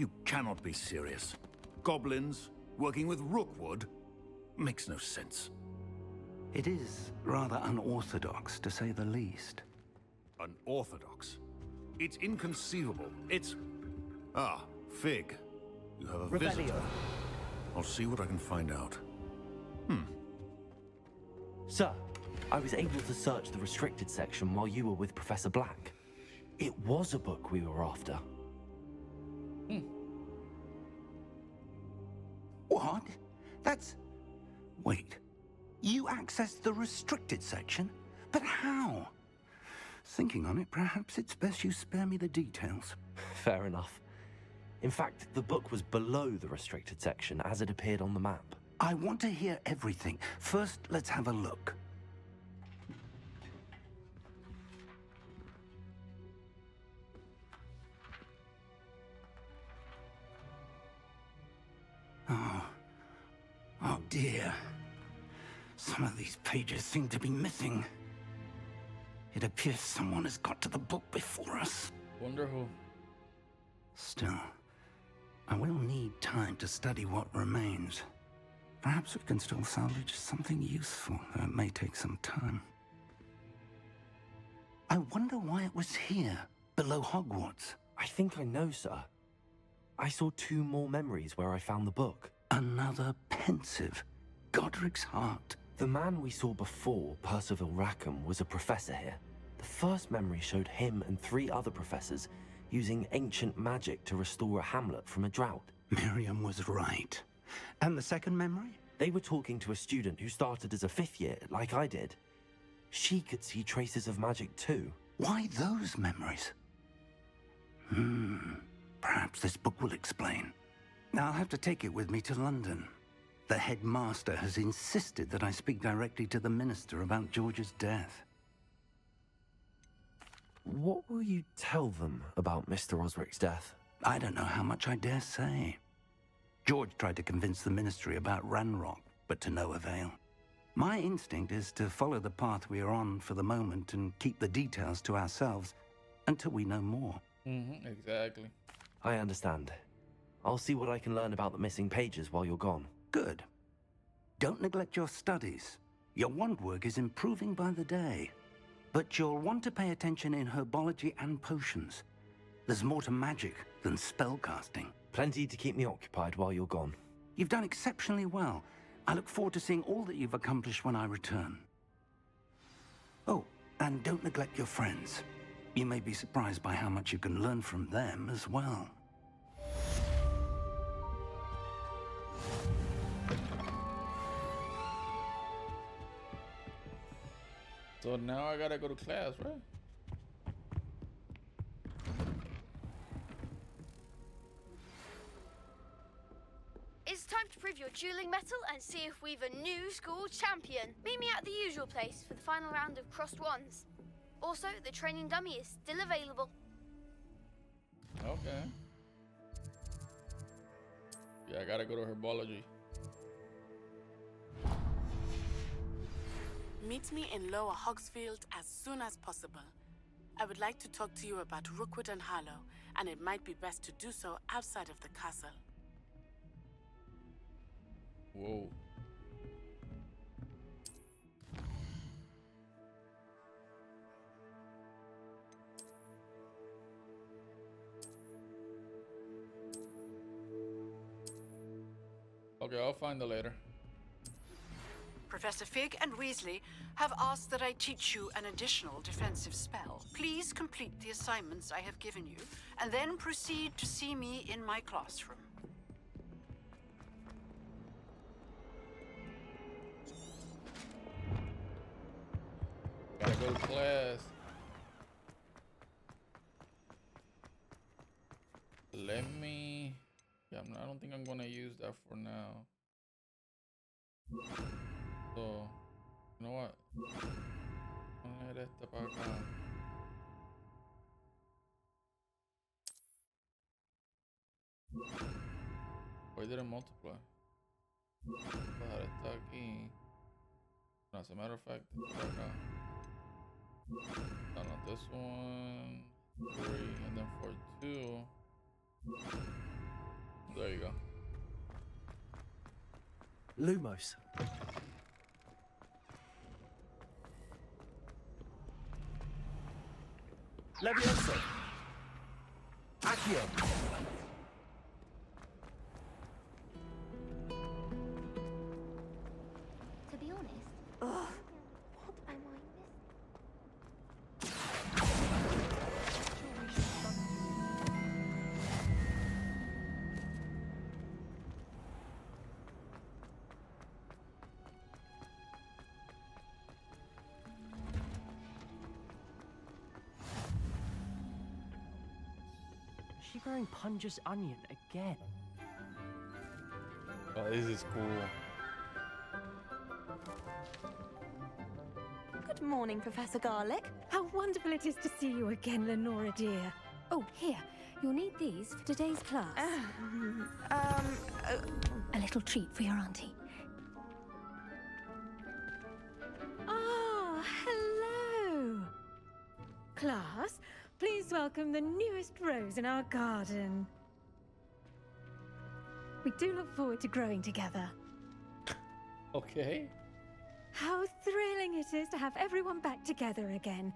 You cannot be serious. Goblins working with Rookwood? Makes no sense. It is rather unorthodox, to say the least. Unorthodox? It's inconceivable. It's... Ah, Fig. You have a visitor. I'll see what I can find out. Sir, I was able to search the restricted section while you were with Professor Black. It was a book we were after. What? That's... Wait. You accessed the restricted section? But how? Thinking on it, perhaps it's best you spare me the details. Fair enough. In fact, the book was below the restricted section as it appeared on the map. I want to hear everything. First, let's have a look. Oh dear. Some of these pages seem to be missing. It appears someone has got to the book before us. Wonder who. Still, I will need time to study what remains. Perhaps we can still salvage something useful, though it may take some time. I wonder why it was here, below Hogwarts. I think I know, sir. I saw 2 more memories where I found the book. Another pensive. Godric's heart. The man we saw before, Percival Rackham, was a professor here. The first memory showed him and 3 other professors using ancient magic to restore a hamlet from a drought. Miriam was right. And the second memory? They were talking to a student who started as a 5th year, like I did. She could see traces of magic too. Why those memories? Perhaps this book will explain. I'll have to take it with me to London. The headmaster has insisted that I speak directly to the minister about George's death. What will you tell them about Mr. Osric's death? I don't know how much I dare say. George tried to convince the ministry about Ranrock, but to no avail. My instinct is to follow the path we are on for the moment and keep the details to ourselves until we know more. Exactly. I understand. I'll see what I can learn about the missing pages while you're gone. Good. Don't neglect your studies. Your wand work is improving by the day. But you'll want to pay attention in herbology and potions. There's more to magic than spellcasting. Plenty to keep me occupied while you're gone. You've done exceptionally well. I look forward to seeing all that you've accomplished when I return. Oh, and don't neglect your friends. You may be surprised by how much you can learn from them as well. So now I gotta go to class, right? It's time to prove your dueling mettle and see if we've a new school champion. Meet me at the usual place for the final round of crossed wands. Also, the training dummy is still available. Okay. Yeah, I gotta go to Herbology. Meet me in Lower Hogsfield as soon as possible. I would like to talk to you about Rookwood and Harlow, and it might be best to do so outside of the castle. Whoa. Okay, I'll find it later. Professor Fig and Weasley have asked that I teach you an additional defensive spell. Please complete the assignments I have given you, and then proceed to see me in my classroom. Gotta go to class. Let me... Yeah, I don't think I'm gonna use that for now. So, you know what? Vamos a ver esta para acá. Why did it multiply? Para esta aquí. No, as a matter of fact, para acá. No, this one, 3, and then for 2. There you go. Lumos. Levioso. Accio. To be honest, what am I missing? Is she growing Punja's onion again? Oh, this is cool. Good morning, Professor Garlick. How wonderful it is to see you again, Lenora dear. Oh, here. You'll need these for today's class. A little treat for your auntie. Ah, hello. Class, please welcome the newest rose in our garden. We do look forward to growing together. Okay. How thrilling it is to have everyone back together again.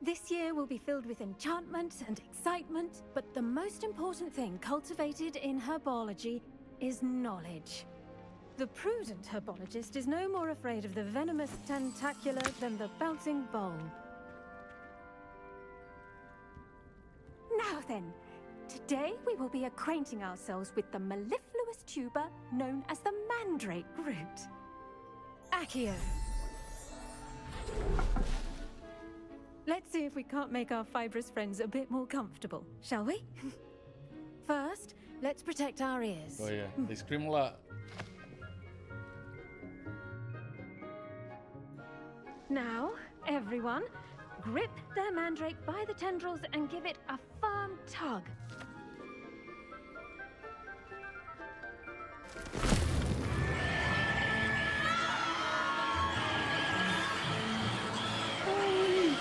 This year will be filled with enchantment and excitement, but the most important thing cultivated in herbology is knowledge. The prudent herbologist is no more afraid of the venomous tentacula than the bouncing bulb. Now then, today we will be acquainting ourselves with the mellifluous tuber known as the mandrake root. Accio. Let's see if we can't make our fibrous friends a bit more comfortable, shall we? First, let's protect our ears. Oh yeah, they scream a lot. Now, everyone, grip their mandrake by the tendrils and give it a firm tug.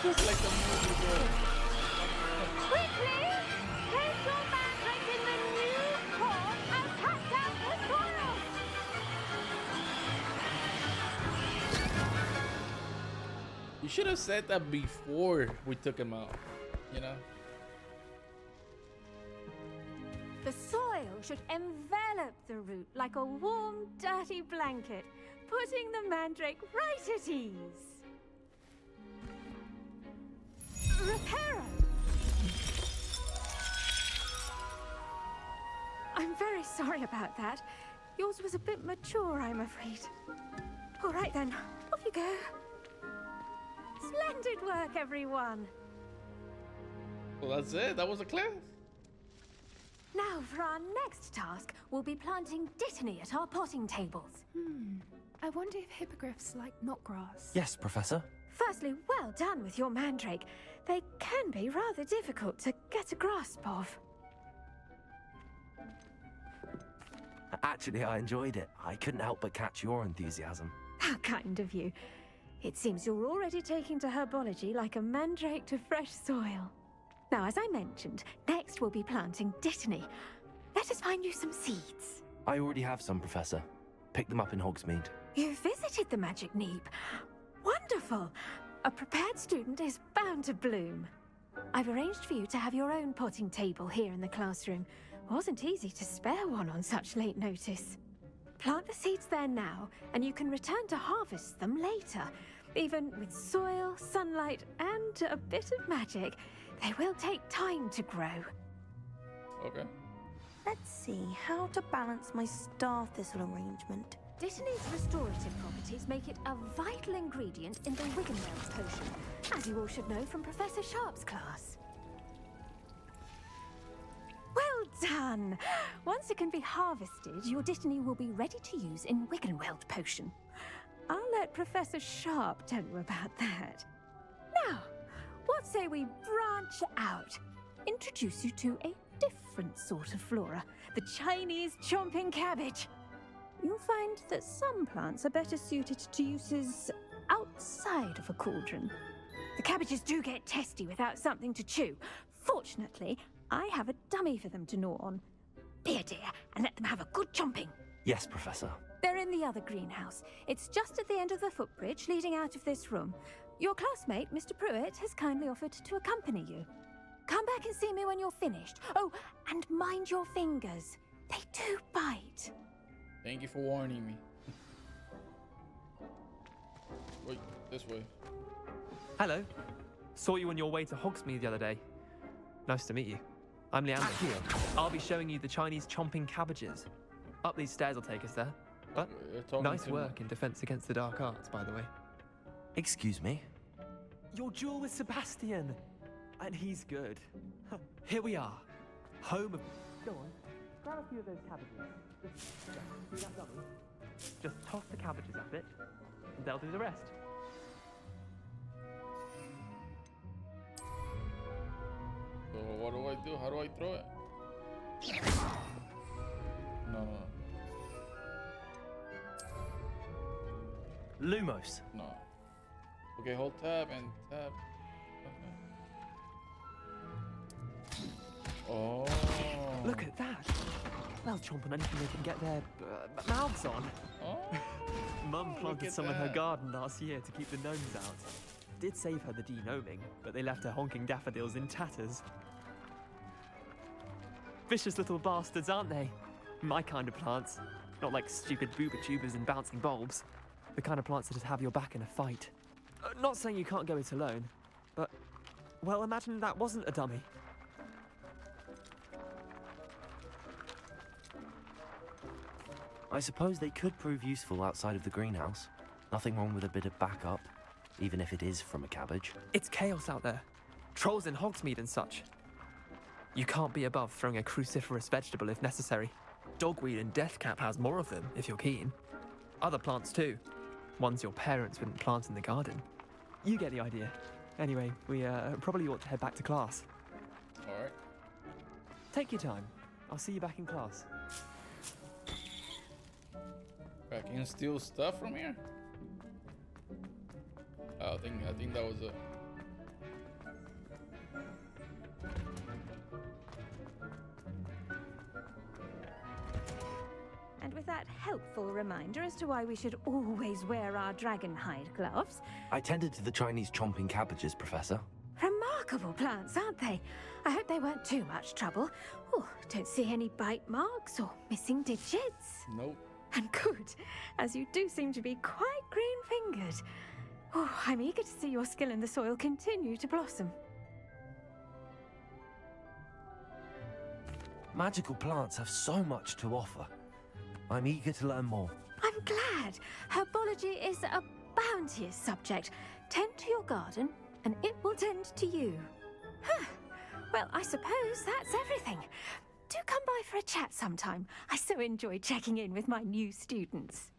Just like the movie girl. Quickly! Place your mandrake in the new pot and cut down the soil! You should have said that before we took him out, you know? The soil should envelop the root like a warm, dirty blanket, putting the mandrake right at ease. Reparo! I'm very sorry about that. Yours was a bit mature, I'm afraid. All right then, off you go. Splendid work, everyone. Well, that's it. That was a class. Now, for our next task, we'll be planting dittany at our potting tables. I wonder if hippogriffs like knotgrass. Yes, Professor. Firstly, well done with your mandrake. They can be rather difficult to get a grasp of. Actually, I enjoyed it. I couldn't help but catch your enthusiasm. How kind of you. It seems you're already taking to herbology like a mandrake to fresh soil. Now, as I mentioned, next we'll be planting dittany. Let us find you some seeds. I already have some, Professor. Picked them up in Hogsmeade. You visited the Magic Neep. Wonderful! A prepared student is bound to bloom. I've arranged for you to have your own potting table here in the classroom. Wasn't easy to spare one on such late notice. Plant the seeds there now, and you can return to harvest them later. Even with soil, sunlight, and a bit of magic, they will take time to grow. Okay. Let's see how to balance my star thistle arrangement. Dittany's restorative properties make it a vital ingredient in the Wiggenweld potion, as you all should know from Professor Sharp's class. Well done! Once it can be harvested, your dittany will be ready to use in Wiggenweld potion. I'll let Professor Sharp tell you about that. Now, what say we branch out? Introduce you to a different sort of flora, the Chinese chomping cabbage. You'll find that some plants are better suited to uses outside of a cauldron. The cabbages do get testy without something to chew. Fortunately, I have a dummy for them to gnaw on. Here, dear, and let them have a good chomping. Yes, Professor. They're in the other greenhouse. It's just at the end of the footbridge leading out of this room. Your classmate, Mr. Pruitt, has kindly offered to accompany you. Come back and see me when you're finished. Oh, and mind your fingers. They do bite. Thank you for warning me. Wait, this way. Hello. Saw you on your way to Hogsmeade the other day. Nice to meet you. I'm Leander here. I'll be showing you the Chinese chomping cabbages. Up these stairs will take us there. But nice work in defense against the dark arts, by the way. Excuse me? Your duel with Sebastian. And he's good. Here we are. Home of... Go on. Grab a few of those cabbages. See that dummy? Just toss the cabbages at it, and they'll do the rest. So what do I do? How do I throw it? No. Lumos. No. Okay, hold tab and tab. Okay. Oh. Look at that. They'll chomp on anything they can get their mouths on. Oh. Mum planted some in her garden last year to keep the gnomes out. Did save her the de-gnoming, but they left her honking daffodils in tatters. Vicious little bastards, aren't they? My kind of plants. Not like stupid booba tubers and bouncing bulbs. The kind of plants that'd have your back in a fight. Not saying you can't go it alone, but... Well, imagine that wasn't a dummy. I suppose they could prove useful outside of the greenhouse. Nothing wrong with a bit of backup, even if it is from a cabbage. It's chaos out there. Trolls in Hogsmeade and such. You can't be above throwing a cruciferous vegetable if necessary. Dogweed and deathcap has more of them, if you're keen. Other plants too. Ones your parents wouldn't plant in the garden. You get the idea. Anyway, we probably ought to head back to class. Alright. Take your time. I'll see you back in class. I can steal stuff from here? Oh, I think that was a... And with that helpful reminder as to why we should always wear our dragon hide gloves. I tended to the Chinese chomping cabbages, Professor. Remarkable plants, aren't they? I hope they weren't too much trouble. Oh, don't see any bite marks or missing digits. Nope. And good, as you do seem to be quite green-fingered. Oh, I'm eager to see your skill in the soil continue to blossom. Magical plants have so much to offer. I'm eager to learn more. I'm glad. Herbology is a bounteous subject. Tend to your garden, and it will tend to you. Huh. Well, I suppose that's everything. Do come by for a chat sometime. I so enjoy checking in with my new students.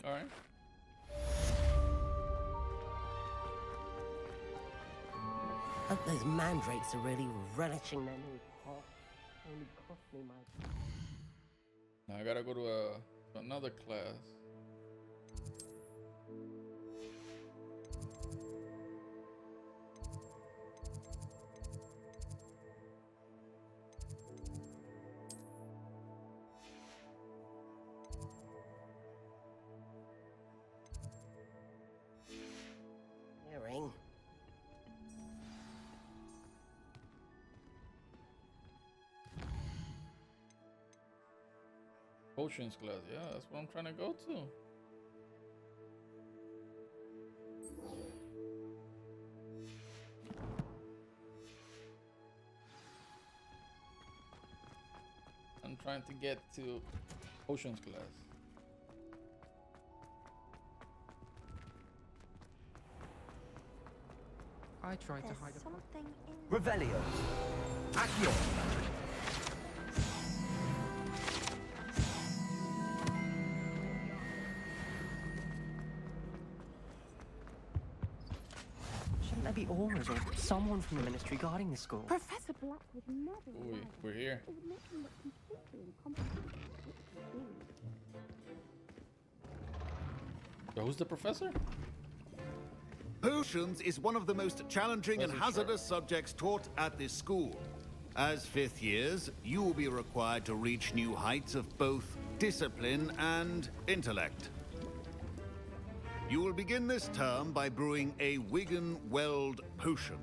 All right. Hope those mandrakes are really relishing their new pot. Only cost me my... Now I gotta go to another class. Earring. Potions class, yeah, that's what I'm trying to go to. I'm trying to get to potions class. I tried to hide something in... Revelio. Accio. Shouldn't there be auras or someone from the ministry guarding the school? Professor Black would never... Ooh, we're here. It would make him look completely incompetent. So who's the professor? Potions is one of the most challenging and hazardous subjects taught at this school. As fifth years, you will be required to reach new heights of both discipline and intellect. You will begin this term by brewing a Wiggenweld potion.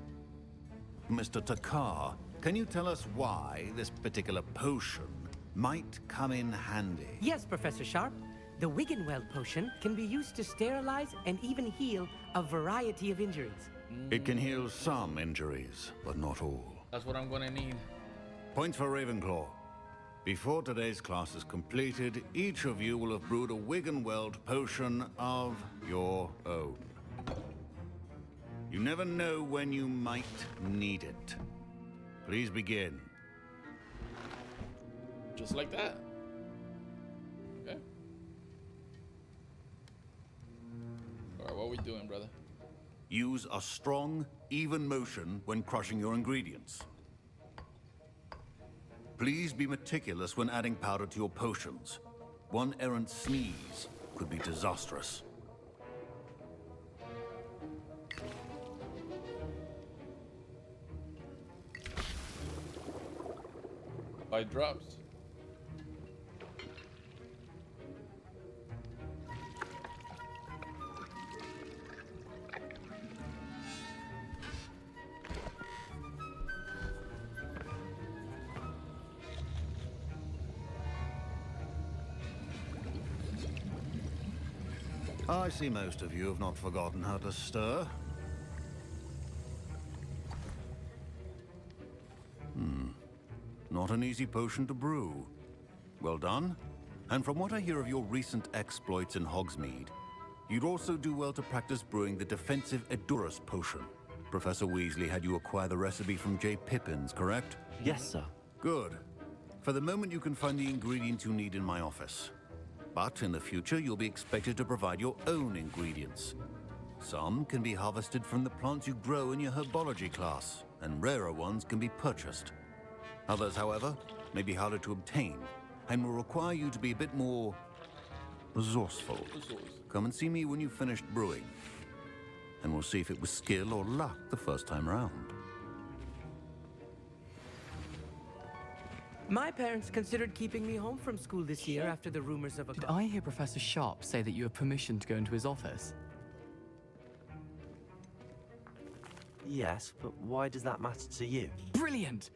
Mr. Takar, can you tell us why this particular potion might come in handy? Yes, Professor Sharp. The Wiggenweld potion can be used to sterilize and even heal a variety of injuries. It can heal some injuries, but not all. That's what I'm gonna need. Points for Ravenclaw. Before today's class is completed, each of you will have brewed a Wiggenweld potion of your own. You never know when you might need it. Please begin. Just like that. Okay. Alright, what are we doing, brother? Use a strong, even motion when crushing your ingredients. Please be meticulous when adding powder to your potions. One errant sneeze could be disastrous. By drops. I see most of you have not forgotten how to stir. Not an easy potion to brew. Well done. And from what I hear of your recent exploits in Hogsmeade, you'd also do well to practice brewing the defensive Edurus potion. Professor Weasley had you acquire the recipe from J. Pippin's, correct? Yes, sir. Good. For the moment, you can find the ingredients you need in my office. But in the future, you'll be expected to provide your own ingredients. Some can be harvested from the plants you grow in your Herbology class, and rarer ones can be purchased. Others, however, may be harder to obtain, and will require you to be a bit more resourceful. Come and see me when you've finished brewing, and we'll see if it was skill or luck the first time round. My parents considered keeping me home from school this year after the rumors of a... Did I hear Professor Sharp say that you have permission to go into his office? Yes, but why does that matter to you? Brilliant!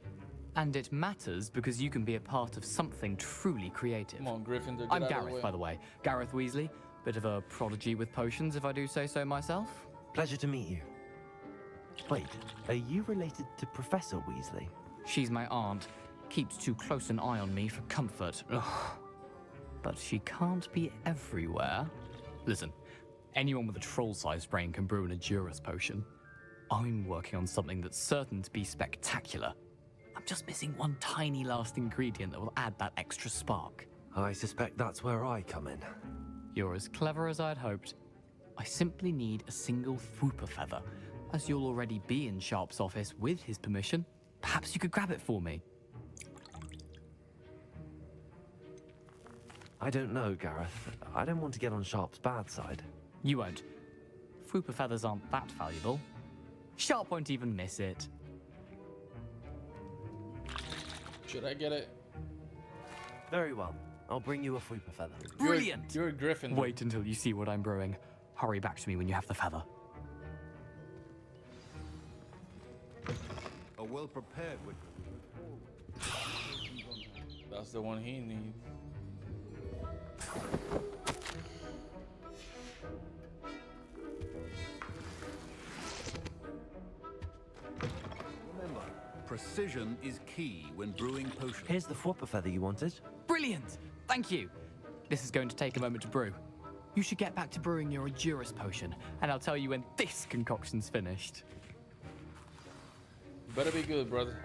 And it matters because you can be a part of something truly creative. Come on, Gryffindor, get I'm out of the Gareth, way. by the way. Gareth Weasley. Bit of a prodigy with potions, if I do say so myself. Pleasure to meet you. Wait, are you related to Professor Weasley? She's my aunt. Keeps too close an eye on me for comfort. Ugh. But she can't be everywhere. Listen, anyone with a troll-sized brain can brew an Edurus potion. I'm working on something that's certain to be spectacular. I'm just missing one tiny last ingredient that will add that extra spark. I suspect that's where I come in. You're as clever as I'd hoped. I simply need a single Fwooper feather. As you'll already be in Sharp's office with his permission, perhaps you could grab it for me. I don't know, Gareth. I don't want to get on Sharp's bad side. You won't. Fwooper feathers aren't that valuable. Sharp won't even miss it. Should I get it? Very well. I'll bring you a Fwooper feather. Brilliant! You're a Gryffindor. Wait until you see what I'm brewing. Hurry back to me when you have the feather. A well-prepared with... That's the one he needs. Remember, precision is key when brewing potions. Here's the Fwooper feather you wanted. Brilliant! Thank you! This is going to take a moment to brew. You should get back to brewing your Edurus potion, and I'll tell you when this concoction's finished. Better be good, brother.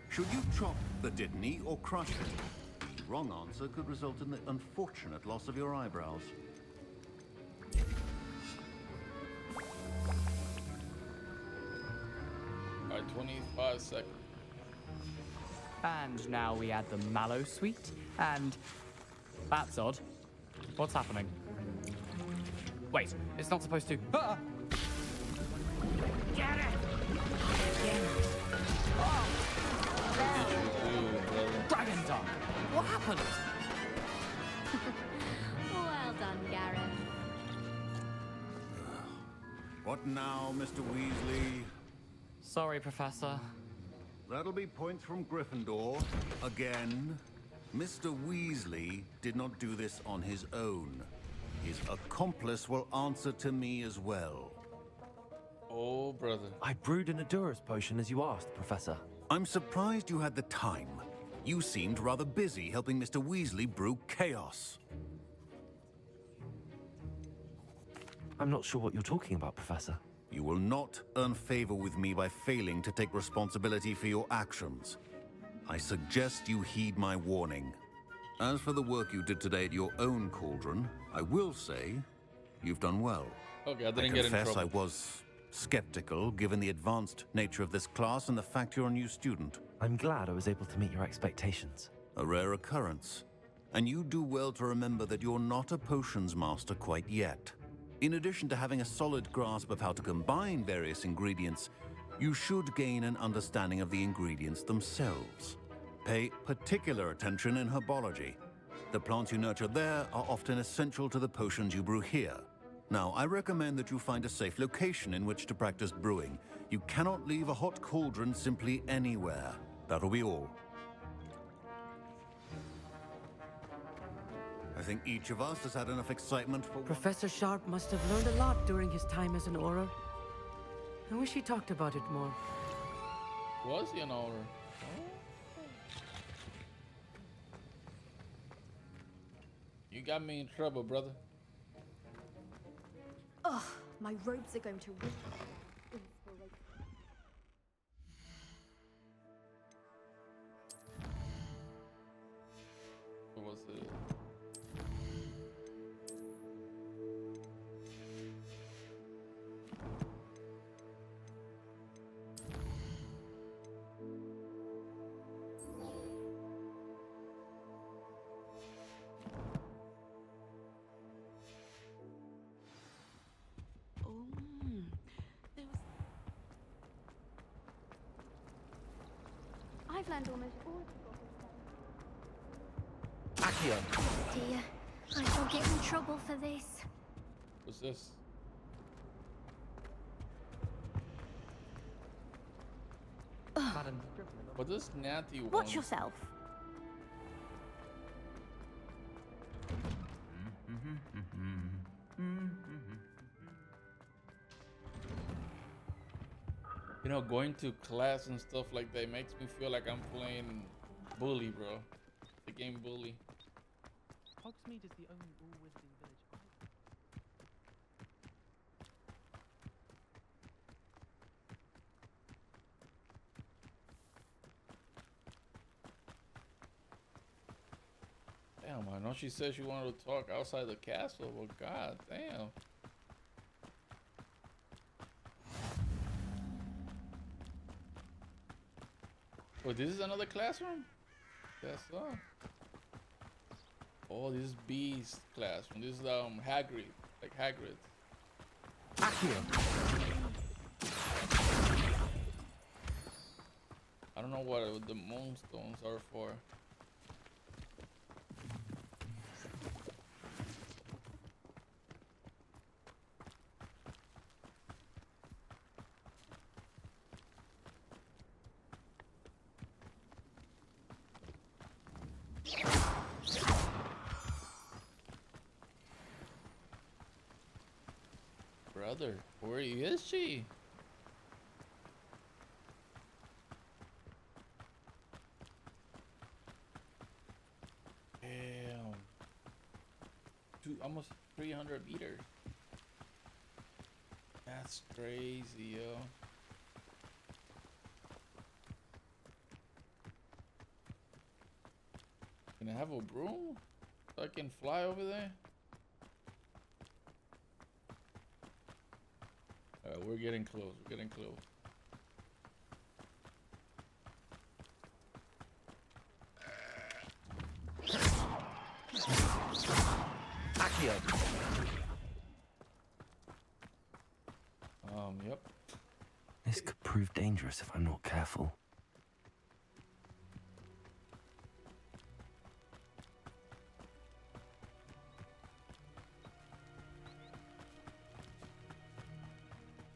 Should you chop the Dittany or crush it? The wrong answer could result in the unfortunate loss of your eyebrows. Alright, 25 seconds. And now we add the mallow sweet, and... That's odd. What's happening? Wait, it's not supposed to... Ah! Get it! Oh! happened? Well done, Gareth. What now, Mr. Weasley? Sorry, Professor. That'll be points from Gryffindor. Again. Mr. Weasley did not do this on his own. His accomplice will answer to me as well. Oh, brother. I brewed an Adurus potion as you asked, Professor. I'm surprised you had the time. You seemed rather busy helping Mr. Weasley brew chaos. I'm not sure what you're talking about, Professor. You will not earn favor with me by failing to take responsibility for your actions. I suggest you heed my warning. As for the work you did today at your own cauldron, I will say you've done well. Okay, I didn't get in confess trouble. I was skeptical, given the advanced nature of this class and the fact you're a new student. I'm glad I was able to meet your expectations. A rare occurrence. And you do well to remember that you're not a potions master quite yet. In addition to having a solid grasp of how to combine various ingredients, you should gain an understanding of the ingredients themselves. Pay particular attention in herbology. The plants you nurture there are often essential to the potions you brew here. Now, I recommend that you find a safe location in which to practice brewing. You cannot leave a hot cauldron simply anywhere. That'll be all. I think each of us has had enough excitement for... Professor Sharp must have learned a lot during his time as an Auror. I wish he talked about it more. Was he an Auror? You got me in trouble, brother. Ugh, my robes are going to rip. What was it? I've learned almost all of the Accio! Dear, I shall get in trouble for this. What's this? Madam. What does Natty want? Watch yourself. You know, going to class and stuff like that makes me feel like I'm playing Bully, bro. The game Bully. Hogsmeade is the only all-wizarding village. Damn, I know she said she wanted to talk outside the castle, but god damn. Oh, this is another classroom? That's all. Oh, this is Beast classroom. This is Hagrid, like Hagrid. I don't know what the moonstones are for. Brother, where is she? Damn. Almost 300 meters. That's crazy, yo. Can I have a broom so I can fly over there? Alright, we're getting close. We're getting close. Accio! Yep. This could prove dangerous if I'm not careful.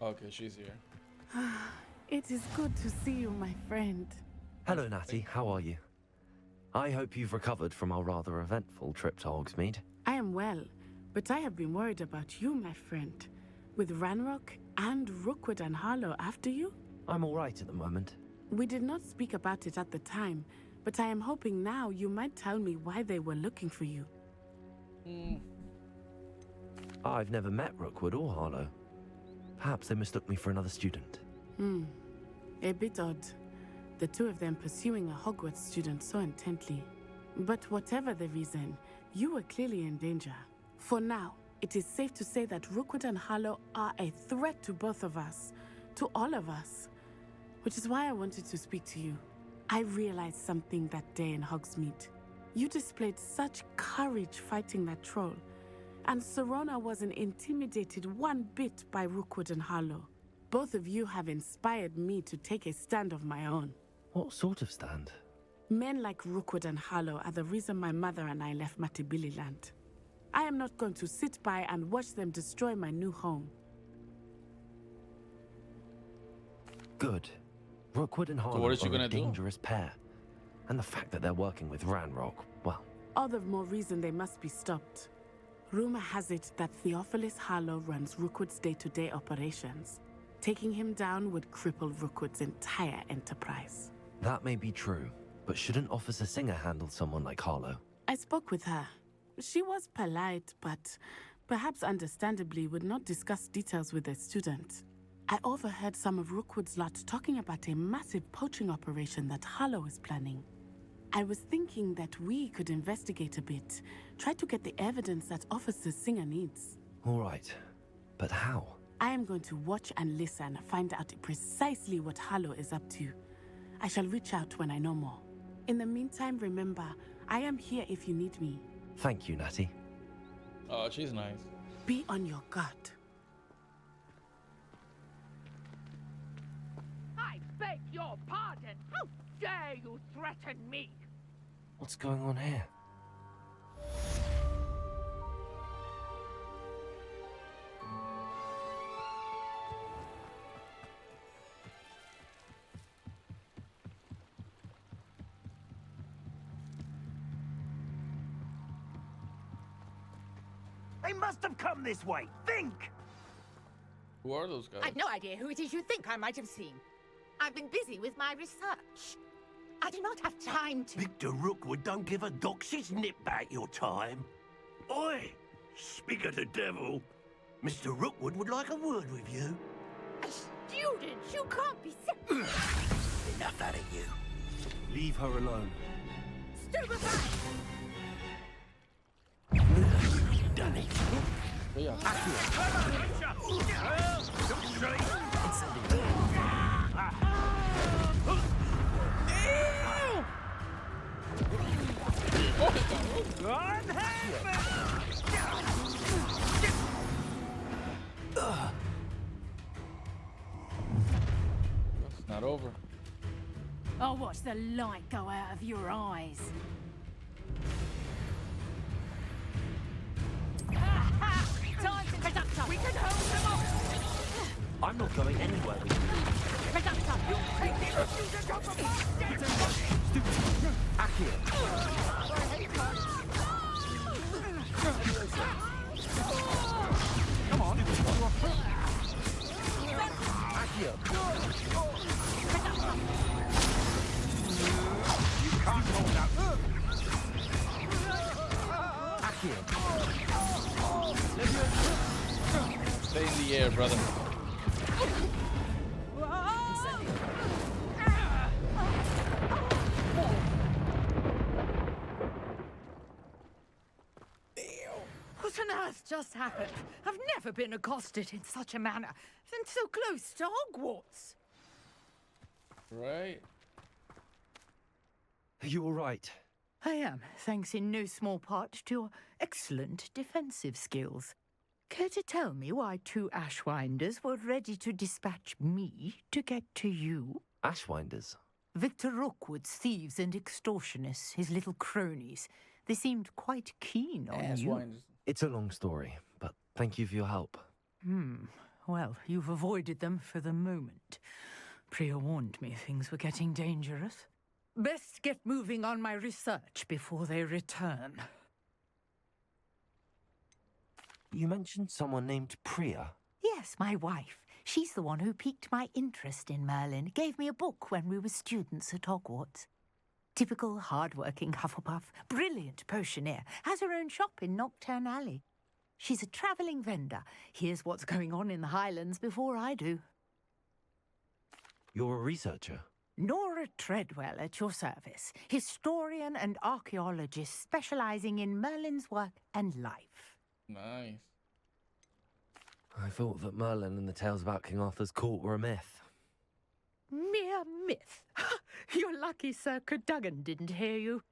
Okay, she's here. It is good to see you, my friend. Hello, Natty. How are you? I hope you've recovered from our rather eventful trip to Hogsmeade. I am well, but I have been worried about you, my friend. With Ranrock and Rookwood and Harlow after you? I'm all right at the moment. We did not speak about it at the time, but I am hoping now you might tell me why they were looking for you. I've never met Rookwood or Harlow. Perhaps they mistook me for another student. A bit odd. The two of them pursuing a Hogwarts student so intently. But whatever the reason, you were clearly in danger. For now, it is safe to say that Rookwood and Harlow are a threat to both of us. To all of us. Which is why I wanted to speak to you. I realized something that day in Hogsmeade. You displayed such courage fighting that troll. And Serona wasn't intimidated one bit by Rookwood and Harlow. Both of you have inspired me to take a stand of my own. What sort of stand? Men like Rookwood and Harlow are the reason my mother and I left Matabeleland. I am not going to sit by and watch them destroy my new home. Good. Rookwood and Harlow what is she are gonna a do? dangerous pair. And the fact that they're working with Ranrock, well... All the more reason they must be stopped. Rumor has it that Theophilus Harlow runs Rookwood's day-to-day operations. Taking him down would cripple Rookwood's entire enterprise. That may be true, but shouldn't Officer Singer handle someone like Harlow? I spoke with her. She was polite, but perhaps understandably would not discuss details with a student. I overheard some of Rookwood's lot talking about a massive poaching operation that Harlow is planning. I was thinking that we could investigate a bit, try to get the evidence that Officer Singer needs. All right, but how? I am going to watch and listen, find out precisely what Harlow is up to. I shall reach out when I know more. In the meantime, remember, I am here if you need me. Thank you, Natty. Oh, she's nice. Be on your guard. I beg your pardon. How dare you threaten me? What's going on here? They must have come this way. Think! Who are those guys? I've no idea who it is you think I might have seen. I've been busy with my research. I do not have time to... Victor Rookwood don't give a doxy's nip back your time. Oi! Speak of the devil. Mr. Rookwood would like a word with you. A student? You can't be... Enough out of you. Leave her alone. Stupefy! You've done it. Yeah. It's not over. I'll watch the light go out of your eyes. Time to Reductor! We can hold them off! I'm not going anywhere with you. Reductor! You take the issues and go for Come on. Accio. You can't hold out. Stay in the air, brother. What on earth just happened? I've never been accosted in such a manner, and so close to Hogwarts. Right. Are you all right? I am, thanks in no small part to your excellent defensive skills. Care to tell me why two Ashwinders were ready to dispatch me to get to you? Ashwinders? Victor Rookwood's thieves and extortionists, his little cronies. They seemed quite keen on you. It's a long story, but thank you for your help. Well, you've avoided them for the moment. Priya warned me things were getting dangerous. Best get moving on my research before they return. You mentioned someone named Priya. Yes, my wife. She's the one who piqued my interest in Merlin. Gave me a book when we were students at Hogwarts. Typical hard-working Hufflepuff, brilliant potioneer, has her own shop in Nocturne Alley. She's a travelling vendor. Hears what's going on in the Highlands before I do. You're a researcher? Nora Treadwell at your service, historian and archaeologist specialising in Merlin's work and life. Nice. I thought that Merlin and the tales about King Arthur's court were a myth. Mere myth. You're lucky Sir Cadogan didn't hear you.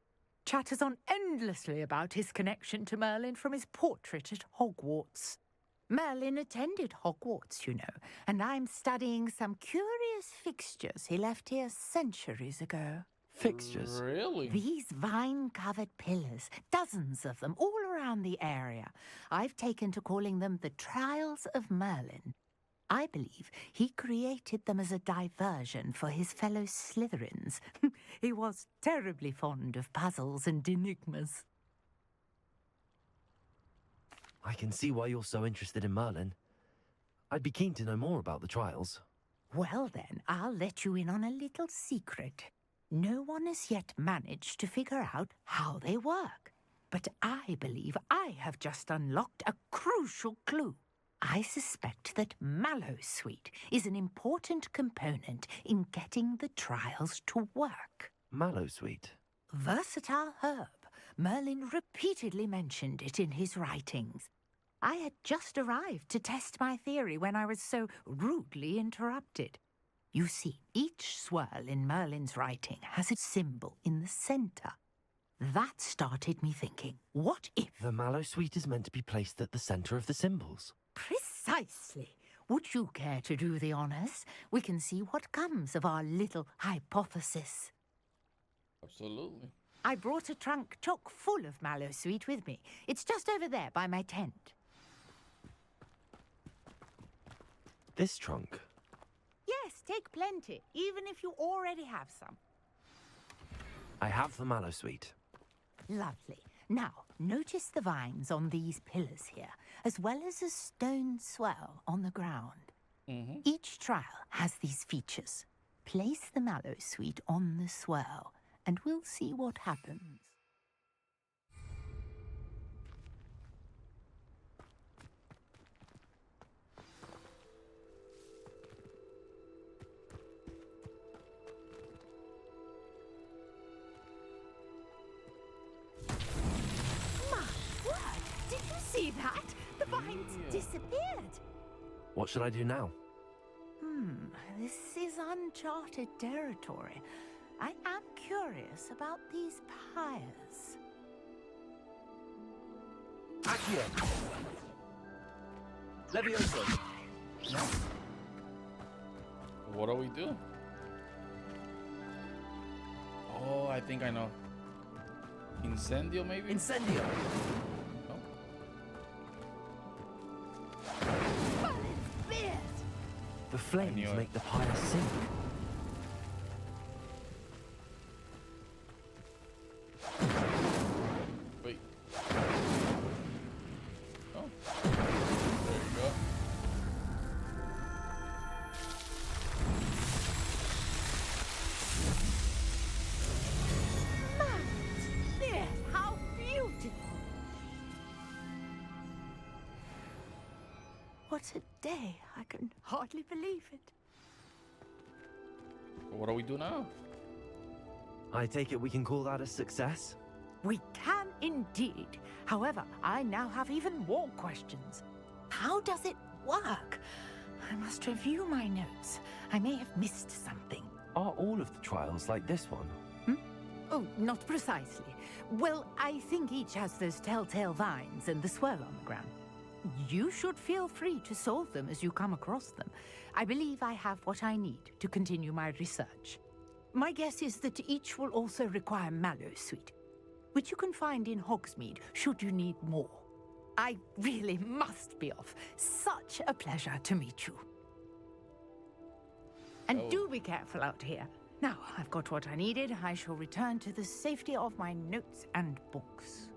Chatters on endlessly about his connection to Merlin from his portrait at Hogwarts. Merlin attended Hogwarts, you know, and I'm studying some curious fixtures he left here centuries ago. Fixtures? Really? These vine-covered pillars, dozens of them, all around the area. I've taken to calling them the Trials of Merlin. I believe he created them as a diversion for his fellow Slytherins. He was terribly fond of puzzles and enigmas. I can see why you're so interested in Merlin. I'd be keen to know more about the trials. Well then, I'll let you in on a little secret. No one has yet managed to figure out how they work. But I believe I have just unlocked a crucial clue. I suspect that Mallowsweet is an important component in getting the trials to work. Mallowsweet? Versatile herb. Merlin repeatedly mentioned it in his writings. I had just arrived to test my theory when I was so rudely interrupted. You see, each swirl in Merlin's writing has a symbol in the centre. That started me thinking, what if... The Mallowsweet is meant to be placed at the centre of the symbols. Precisely. Would you care to do the honours? We can see what comes of our little hypothesis. Absolutely. I brought a trunk chock full of Mallowsweet with me. It's just over there by my tent. This trunk? Yes, take plenty, even if you already have some. I have the Mallowsweet. Lovely. Now, notice the vines on these pillars here, as well as a stone swell on the ground. Each trial has these features. Place the Mallowsweet on the swell, and we'll see what happens. See that? The vines disappeared. What should I do now? This is uncharted territory. I am curious about these pyres. Accio! Levioso! What do we do? Oh, I think I know. Incendio, maybe? Incendio! The flames make the pyre sink. Wait. Oh. There you go. There, how beautiful! What a day. I can hardly believe it. What do we do now? I take it we can call that a success? We can indeed. However, I now have even more questions. How does it work? I must review my notes. I may have missed something. Are all of the trials like this one? Oh, not precisely. Well, I think each has those telltale vines and the swirl on the ground. You should feel free to solve them as you come across them. I believe I have what I need to continue my research. My guess is that each will also require Mallowsweet, which you can find in Hogsmeade should you need more. I really must be off. Such a pleasure to meet you. And do be careful out here. Now, I've got what I needed. I shall return to the safety of my notes and books.